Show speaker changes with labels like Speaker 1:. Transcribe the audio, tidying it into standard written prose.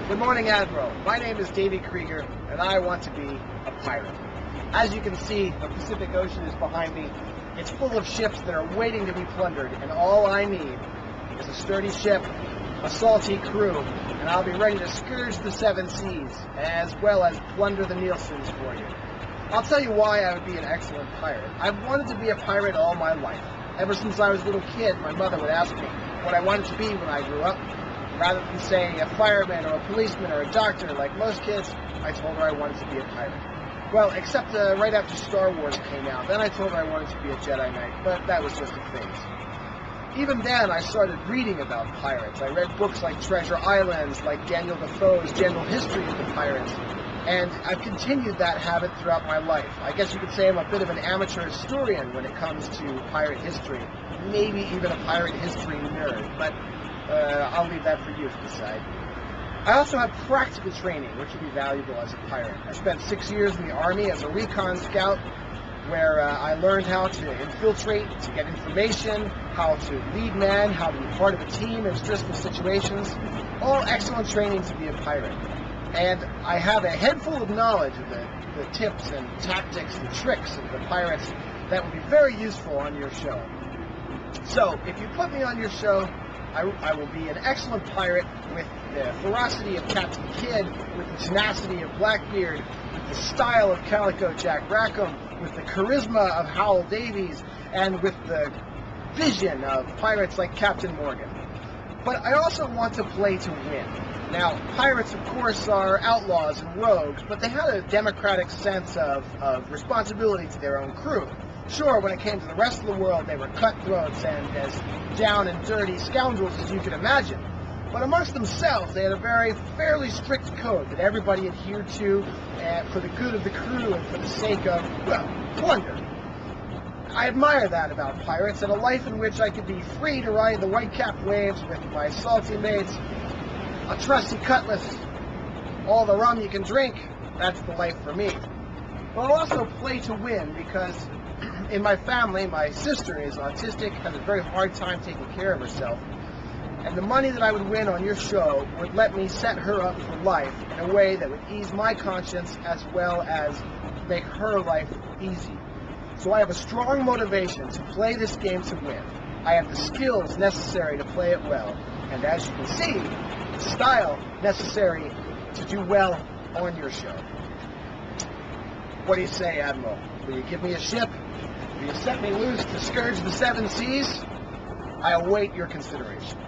Speaker 1: Good morning, Admiral. My name is Davey Krieger, and I want to be a pirate. As you can see, the Pacific Ocean is behind me. It's full of ships that are waiting to be plundered, and all I need is a sturdy ship, a salty crew, and I'll be ready to scourge the seven seas, as well as plunder the Nielsen's for you. I'll tell you why I would be an excellent pirate. I've wanted to be a pirate all my life. Ever since I was a little kid, my mother would ask me what I wanted to be when I grew up. Rather than saying a fireman or a policeman or a doctor like most kids, I told her I wanted to be a pirate. Well, except right after Star Wars came out, then I told her I wanted to be a Jedi Knight, but that was just a phase. Even then, I started reading about pirates. I read books like Treasure Islands, like Daniel Defoe's General History of the Pirates, and I've continued that habit throughout my life. I guess you could say I'm a bit of an amateur historian when it comes to pirate history, maybe even a pirate history nerd, but I'll leave that for you to decide. I also have practical training, which will be valuable as a pirate. I spent 6 years in the Army as a recon scout, where I learned how to infiltrate, to get information, how to lead men, how to be part of a team in stressful situations. All excellent training to be a pirate. And I have a head full of knowledge of the tips and tactics and tricks of the pirates that will be very useful on your show. So, if you put me on your show, I will be an excellent pirate with the ferocity of Captain Kidd, with the tenacity of Blackbeard, with the style of Calico Jack Rackham, with the charisma of Howell Davies, and with the vision of pirates like Captain Morgan. But I also want to play to win. Now, pirates, of course, are outlaws and rogues, but they had a democratic sense of responsibility to their own crew. Sure, when it came to the rest of the world, they were cutthroats and as down and dirty scoundrels as you could imagine. But amongst themselves, they had a fairly strict code that everybody adhered to for the good of the crew and for the sake of, well, plunder. I admire that about pirates, and a life in which I could be free to ride the white-capped waves with my salty mates, a trusty cutlass, all the rum you can drink. That's the life for me. But I'll also play to win because in my family, my sister is autistic, has a very hard time taking care of herself, and the money that I would win on your show would let me set her up for life in a way that would ease my conscience as well as make her life easy. So I have a strong motivation to play this game to win. I have the skills necessary to play it well, and as you can see, the style necessary to do well on your show. What do you say, Admiral? Will you give me a ship? Will you set me loose to scourge the seven seas? I await your consideration.